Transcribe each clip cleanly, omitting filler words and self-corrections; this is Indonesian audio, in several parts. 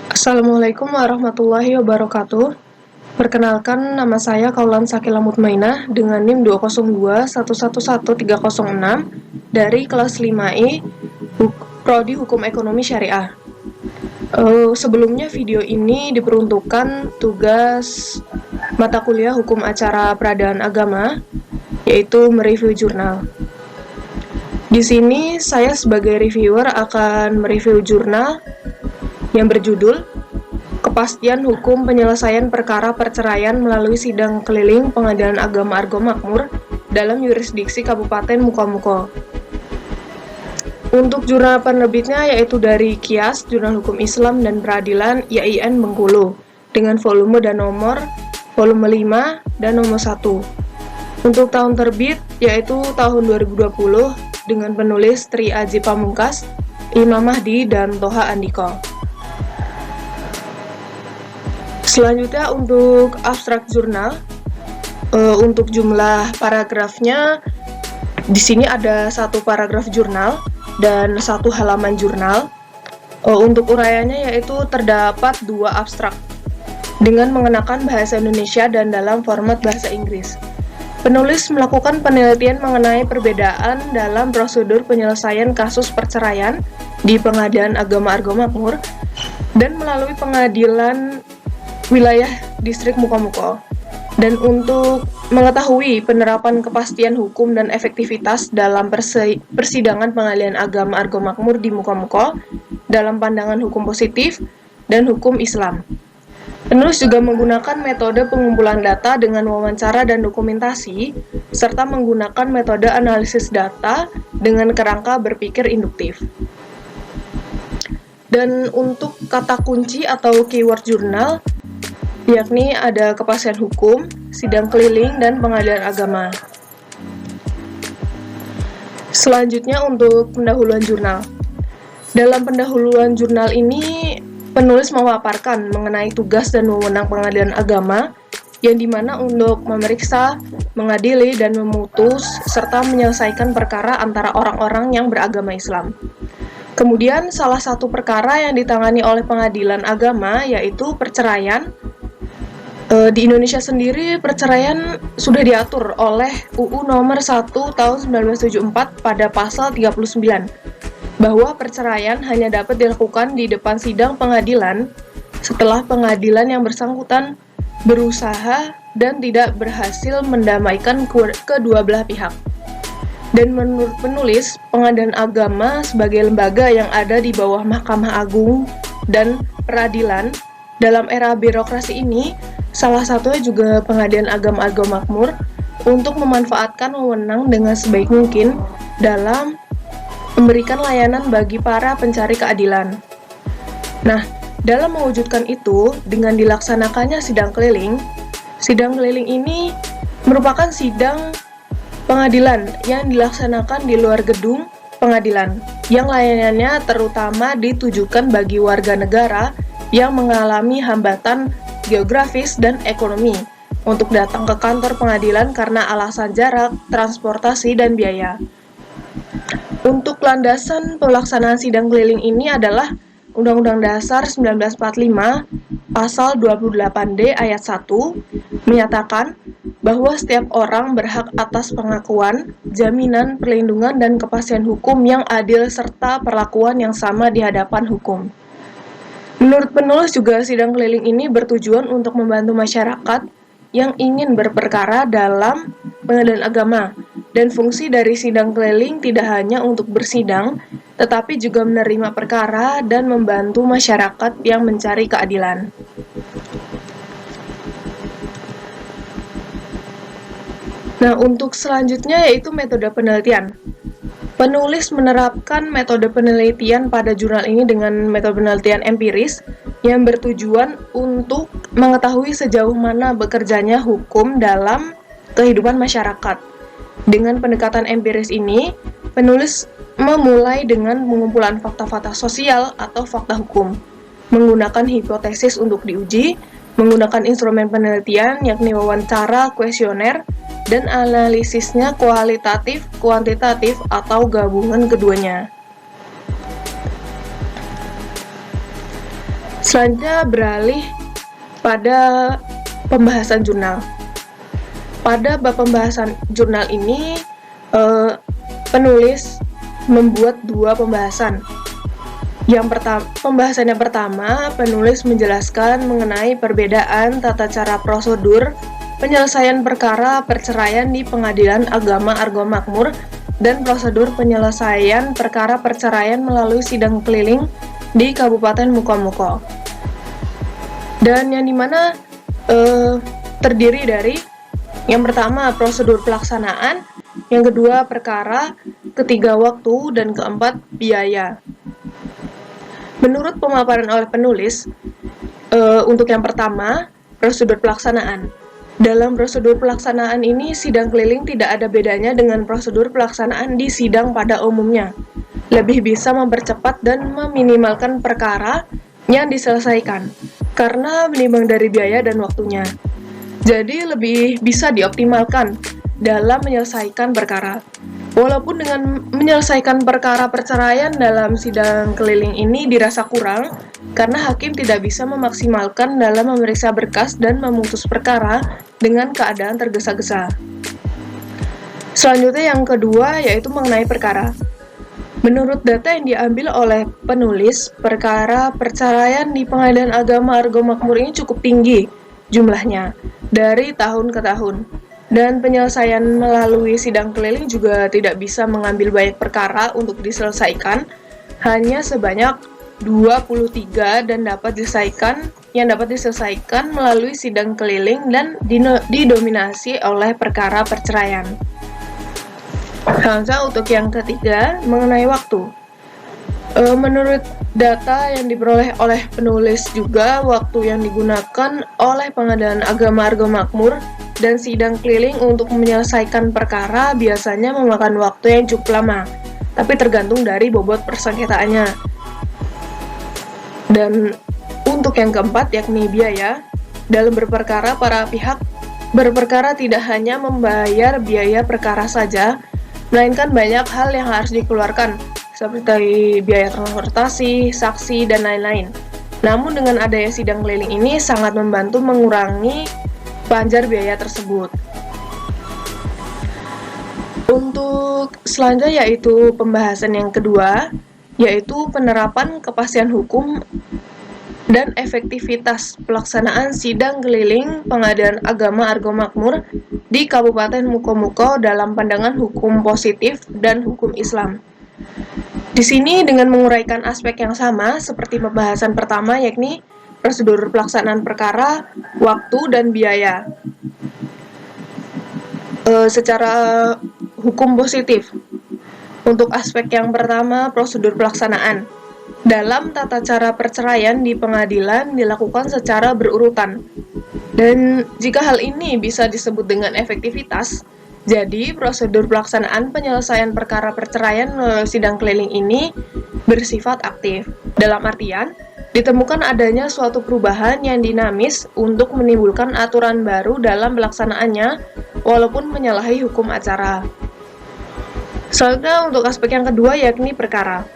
Assalamualaikum warahmatullahi wabarakatuh. Perkenalkan, nama saya Kaulan Sakila Mutmainah dengan NIM 202111306 dari kelas 5E Prodi Hukum Ekonomi Syariah. Sebelumnya video ini diperuntukkan tugas mata kuliah Hukum Acara Peradaan Agama, yaitu mereview jurnal. Di sini saya sebagai reviewer akan mereview jurnal yang berjudul Kepastian Hukum Penyelesaian Perkara Perceraian melalui Sidang Keliling Pengadilan Agama Argo Makmur dalam Yurisdiksi Kabupaten Mukomuko. Untuk jurnal penerbitnya yaitu dari Kias, Jurnal Hukum Islam dan Peradilan IAIN Bengkulu, dengan volume dan nomor volume 5 dan nomor 1. Untuk tahun terbit yaitu tahun 2020 dengan penulis Tri Aji Pamungkas, Imam Mahdi, dan Toha Andiko. Selanjutnya untuk abstrak jurnal, untuk jumlah paragrafnya di sini ada 1 paragraf jurnal dan 1 halaman jurnal. Untuk uraiannya yaitu terdapat 2 abstrak dengan mengenakan bahasa Indonesia dan dalam format bahasa Inggris. Penulis melakukan penelitian mengenai perbedaan dalam prosedur penyelesaian kasus perceraian di Pengadilan Agama Argo Makmur dan melalui Pengadilan Wilayah Distrik Mukomuko. Dan untuk mengetahui penerapan kepastian hukum dan efektivitas dalam persidangan Pengadilan Agama Argo Makmur di Mukomuko dalam pandangan hukum positif dan hukum Islam. Penulis juga menggunakan metode pengumpulan data dengan wawancara dan dokumentasi, serta menggunakan metode analisis data dengan kerangka berpikir induktif. Dan untuk kata kunci atau keyword jurnal, yakni ada kepastian hukum, sidang keliling, dan pengadilan agama. Selanjutnya untuk pendahuluan jurnal. Dalam pendahuluan jurnal ini, penulis memaparkan mengenai tugas dan wewenang pengadilan agama, yang dimana untuk memeriksa, mengadili, dan memutus, serta menyelesaikan perkara antara orang-orang yang beragama Islam. Kemudian, salah satu perkara yang ditangani oleh pengadilan agama yaitu perceraian. Di Indonesia sendiri, perceraian sudah diatur oleh UU Nomor 1 Tahun 1974 pada pasal 39, bahwa perceraian hanya dapat dilakukan di depan sidang pengadilan setelah pengadilan yang bersangkutan berusaha dan tidak berhasil mendamaikan kedua belah pihak. Dan menurut penulis, pengadilan agama sebagai lembaga yang ada di bawah Mahkamah Agung dan peradilan dalam era birokrasi ini, salah satunya juga Pengadilan Agama Argo Makmur, untuk memanfaatkan wewenang dengan sebaik mungkin dalam memberikan layanan bagi para pencari keadilan. Nah, dalam mewujudkan itu, dengan dilaksanakannya sidang keliling ini merupakan sidang pengadilan yang dilaksanakan di luar gedung pengadilan, yang layanannya terutama ditujukan bagi warga negara yang mengalami hambatan geografis dan ekonomi untuk datang ke kantor pengadilan karena alasan jarak, transportasi, dan biaya. Untuk landasan pelaksanaan sidang keliling ini adalah Undang-Undang Dasar 1945 Pasal 28D Ayat 1 menyatakan bahwa setiap orang berhak atas pengakuan, jaminan, perlindungan, dan kepastian hukum yang adil serta perlakuan yang sama di hadapan hukum. Menurut penulis juga sidang keliling ini bertujuan untuk membantu masyarakat yang ingin berperkara dalam pengadilan agama. Dan fungsi dari sidang keliling tidak hanya untuk bersidang, tetapi juga menerima perkara dan membantu masyarakat yang mencari keadilan. Nah, untuk selanjutnya yaitu metode penelitian. Penulis menerapkan metode penelitian pada jurnal ini dengan metode penelitian empiris yang bertujuan untuk mengetahui sejauh mana bekerjanya hukum dalam kehidupan masyarakat. Dengan pendekatan empiris ini, penulis memulai dengan pengumpulan fakta-fakta sosial atau fakta hukum, menggunakan hipotesis untuk diuji, menggunakan instrumen penelitian yakni wawancara, kuesioner, dan analisisnya kualitatif, kuantitatif, atau gabungan keduanya. Selanjutnya beralih pada pembahasan jurnal. Pada bab pembahasan jurnal ini, penulis membuat dua pembahasan. Pembahasan yang pertama, penulis menjelaskan mengenai perbedaan tata cara prosedur penyelesaian perkara perceraian di Pengadilan Agama Argo Makmur dan prosedur penyelesaian perkara perceraian melalui sidang keliling di Kabupaten Mukomuko. Dan yang dimana terdiri dari yang pertama prosedur pelaksanaan, yang kedua perkara, ketiga waktu, dan keempat biaya. Menurut pemaparan oleh penulis, untuk yang pertama, prosedur pelaksanaan. Dalam prosedur pelaksanaan ini, sidang keliling tidak ada bedanya dengan prosedur pelaksanaan di sidang pada umumnya. Lebih bisa mempercepat dan meminimalkan perkara yang diselesaikan, karena menimbang dari biaya dan waktunya. Jadi lebih bisa dioptimalkan dalam menyelesaikan perkara. Walaupun dengan menyelesaikan perkara perceraian dalam sidang keliling ini dirasa kurang, karena hakim tidak bisa memaksimalkan dalam memeriksa berkas dan memutus perkara dengan keadaan tergesa-gesa. Selanjutnya yang kedua yaitu mengenai perkara. Menurut data yang diambil oleh penulis, perkara perceraian di Pengadilan Agama Argo Makmur ini cukup tinggi jumlahnya dari tahun ke tahun. Dan penyelesaian melalui sidang keliling juga tidak bisa mengambil banyak perkara untuk diselesaikan, hanya sebanyak 23 dan dapat diselesaikan melalui sidang keliling dan didominasi oleh perkara perceraian. Selanjutnya untuk yang ketiga mengenai waktu. Menurut data yang diperoleh oleh penulis juga, waktu yang digunakan oleh Pengadilan Agama Argo Makmur dan sidang keliling untuk menyelesaikan perkara biasanya memakan waktu yang cukup lama, tapi tergantung dari bobot persengketaannya. Dan untuk yang keempat yakni biaya, dalam berperkara para pihak berperkara tidak hanya membayar biaya perkara saja, melainkan banyak hal yang harus dikeluarkan, seperti biaya transportasi, saksi, dan lain-lain. Namun dengan adanya sidang keliling ini sangat membantu mengurangi panjar biaya tersebut. Untuk selanjutnya yaitu pembahasan yang kedua, yaitu penerapan kepastian hukum dan efektivitas pelaksanaan sidang keliling Pengadilan Agama Argo Makmur di Kabupaten Mukomuko dalam pandangan hukum positif dan hukum Islam. Di sini dengan menguraikan aspek yang sama seperti pembahasan pertama yakni prosedur pelaksanaan perkara, waktu, dan biaya. Secara hukum positif, untuk aspek yang pertama, prosedur pelaksanaan. Dalam tata cara perceraian di pengadilan dilakukan secara berurutan. Dan jika hal ini bisa disebut dengan efektivitas, jadi prosedur pelaksanaan penyelesaian perkara perceraian melalui sidang keliling ini bersifat aktif. Dalam artian, ditemukan adanya suatu perubahan yang dinamis untuk menimbulkan aturan baru dalam pelaksanaannya, walaupun menyalahi hukum acara. Selanjutnya untuk aspek yang kedua yakni perkara.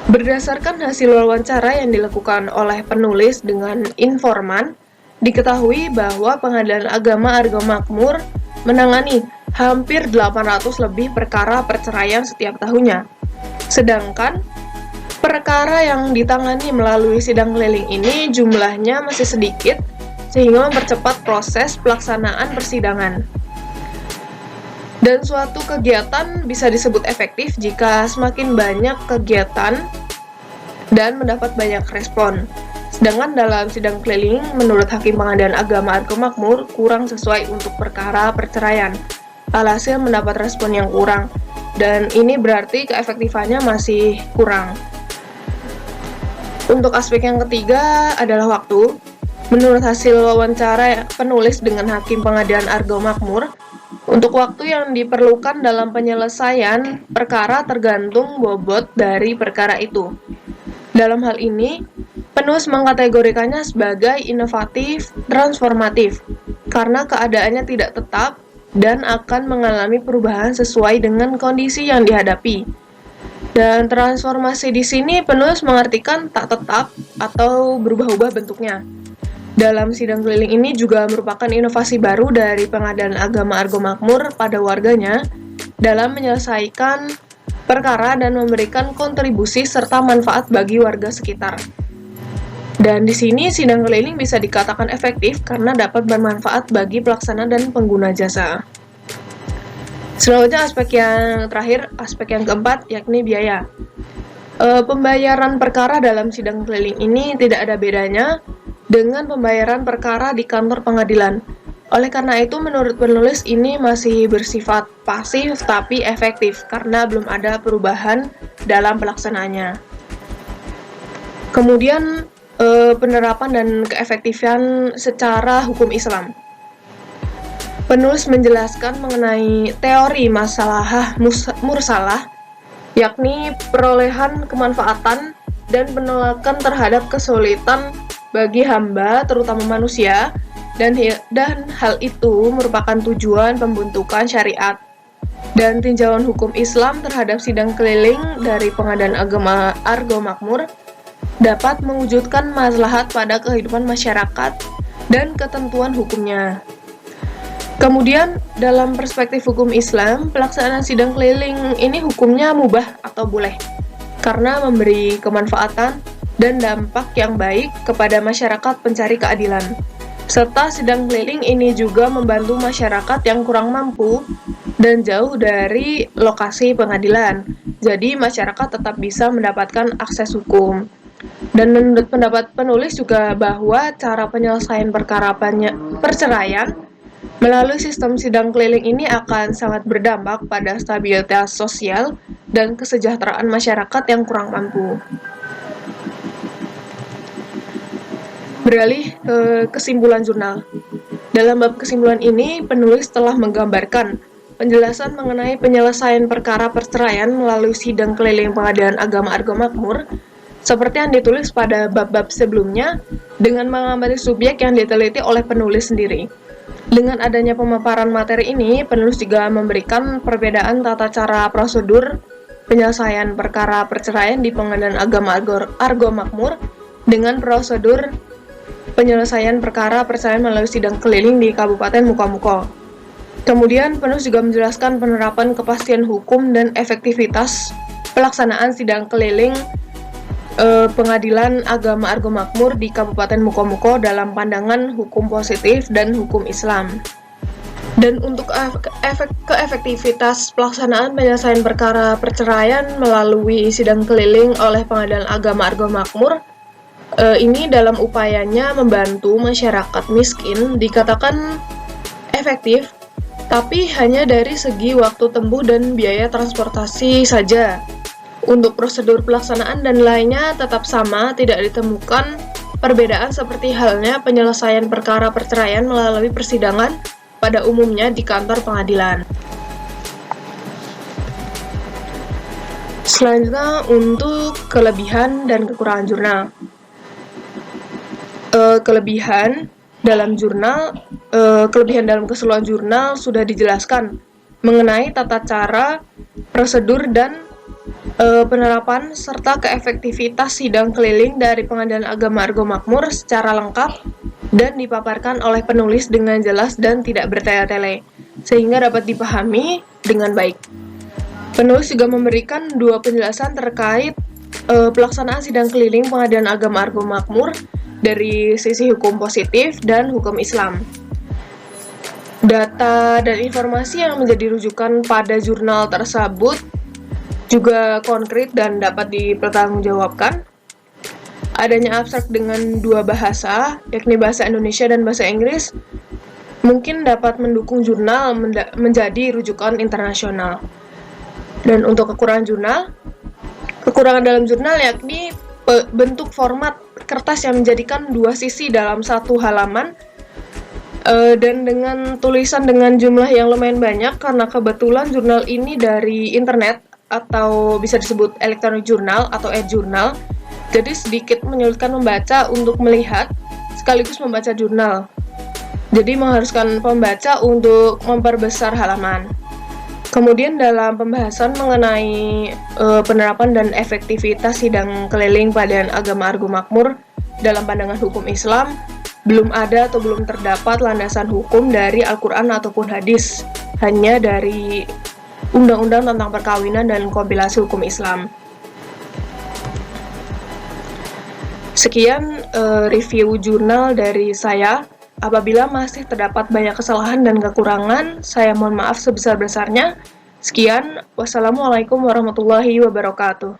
Berdasarkan hasil wawancara yang dilakukan oleh penulis dengan informan, diketahui bahwa Pengadilan Agama Argo Makmur menangani hampir 800 lebih perkara perceraian setiap tahunnya. Sedangkan perkara yang ditangani melalui sidang keliling ini jumlahnya masih sedikit, sehingga mempercepat proses pelaksanaan persidangan. Dan suatu kegiatan bisa disebut efektif jika semakin banyak kegiatan dan mendapat banyak respon. Sedangkan dalam sidang keliling, menurut Hakim Pengadilan Agama Argo Makmur, kurang sesuai untuk perkara perceraian. Alhasil mendapat respon yang kurang, dan ini berarti keefektifannya masih kurang. Untuk aspek yang ketiga adalah waktu. Menurut hasil wawancara penulis dengan Hakim Pengadilan Argo Makmur, untuk waktu yang diperlukan dalam penyelesaian perkara tergantung bobot dari perkara itu. Dalam hal ini, penulis mengkategorikannya sebagai inovatif, transformatif, karena keadaannya tidak tetap dan akan mengalami perubahan sesuai dengan kondisi yang dihadapi. Dan transformasi di sini penulis mengartikan tak tetap atau berubah-ubah bentuknya. Dalam sidang keliling ini juga merupakan inovasi baru dari Pengadilan Agama Argo Makmur pada warganya dalam menyelesaikan perkara dan memberikan kontribusi serta manfaat bagi warga sekitar. Dan di sini sidang keliling bisa dikatakan efektif karena dapat bermanfaat bagi pelaksana dan pengguna jasa. Selanjutnya aspek yang keempat yakni biaya. Pembayaran perkara dalam sidang keliling ini tidak ada bedanya dengan pembayaran perkara di kantor pengadilan. Oleh karena itu, menurut penulis ini masih bersifat pasif tapi efektif karena belum ada perubahan dalam pelaksanaannya. Kemudian, penerapan dan keefektifan secara hukum Islam. Penulis menjelaskan mengenai teori masalah mursalah, yakni perolehan kemanfaatan dan penolakan terhadap kesulitan bagi hamba, terutama manusia, dan hal itu merupakan tujuan pembentukan syariat. Dan tinjauan hukum Islam terhadap sidang keliling dari Pengadilan Agama Argo Makmur dapat mewujudkan maslahat pada kehidupan masyarakat dan ketentuan hukumnya. Kemudian, dalam perspektif hukum Islam, pelaksanaan sidang keliling ini hukumnya mubah atau boleh, karena memberi kemanfaatan dan dampak yang baik kepada masyarakat pencari keadilan. Serta sidang keliling ini juga membantu masyarakat yang kurang mampu dan jauh dari lokasi pengadilan. Jadi masyarakat tetap bisa mendapatkan akses hukum. Dan menurut pendapat penulis juga bahwa cara penyelesaian perkara perceraian melalui sistem sidang keliling ini akan sangat berdampak pada stabilitas sosial dan kesejahteraan masyarakat yang kurang mampu. Beralih ke kesimpulan jurnal. Dalam bab kesimpulan ini, penulis telah menggambarkan penjelasan mengenai penyelesaian perkara perceraian melalui sidang keliling Pengadilan Agama Argo Makmur, seperti yang ditulis pada bab-bab sebelumnya, dengan mengamati subjek yang diteliti oleh penulis sendiri. Dengan adanya pemaparan materi ini, penulis juga memberikan perbedaan tata cara prosedur penyelesaian perkara perceraian di Pengadilan Agama Argo Makmur dengan prosedur penyelesaian perkara perceraian melalui sidang keliling di Kabupaten Mukomuko. Kemudian, penulis juga menjelaskan penerapan kepastian hukum dan efektivitas pelaksanaan sidang keliling Pengadilan Agama Argo Makmur di Kabupaten Mukomuko dalam pandangan hukum positif dan hukum Islam. Dan untuk keefektivitas pelaksanaan penyelesaian perkara perceraian melalui sidang keliling oleh Pengadilan Agama Argo Makmur, ini dalam upayanya membantu masyarakat miskin dikatakan efektif, tapi hanya dari segi waktu tempuh dan biaya transportasi saja. Untuk prosedur pelaksanaan dan lainnya tetap sama, tidak ditemukan perbedaan seperti halnya penyelesaian perkara perceraian melalui persidangan pada umumnya di kantor pengadilan. Selanjutnya untuk kelebihan dan kekurangan jurnal. Kelebihan dalam keseluruhan jurnal sudah dijelaskan mengenai tata cara, prosedur, dan penerapan serta keefektivitas sidang keliling dari Pengadilan Agama Argo Makmur secara lengkap dan dipaparkan oleh penulis dengan jelas dan tidak bertele-tele, sehingga dapat dipahami dengan baik. Penulis juga memberikan dua penjelasan terkait pelaksanaan sidang keliling Pengadilan Agama Argo Makmur dari sisi hukum positif dan hukum Islam. Data dan informasi yang menjadi rujukan pada jurnal tersebut juga konkret dan dapat dipertanggungjawabkan. Adanya abstrak dengan dua bahasa, yakni bahasa Indonesia dan bahasa Inggris, mungkin dapat mendukung jurnal menjadi rujukan internasional. Dan untuk kekurangan dalam jurnal yakni bentuk format kertas yang menjadikan dua sisi dalam satu halaman, dan dengan tulisan dengan jumlah yang lumayan banyak karena kebetulan jurnal ini dari internet atau bisa disebut electronic journal atau e-journal, jadi sedikit menyulitkan membaca untuk melihat sekaligus membaca jurnal. Jadi mengharuskan pembaca untuk memperbesar halaman. Kemudian dalam pembahasan mengenai penerapan dan efektivitas sidang keliling Pengadilan Agama Argo Makmur dalam pandangan hukum Islam, belum ada atau belum terdapat landasan hukum dari Al-Quran ataupun hadis, hanya dari undang-undang tentang perkawinan dan kompilasi hukum Islam. Sekian review jurnal dari saya. Apabila masih terdapat banyak kesalahan dan kekurangan, saya mohon maaf sebesar-besarnya. Sekian, wassalamualaikum warahmatullahi wabarakatuh.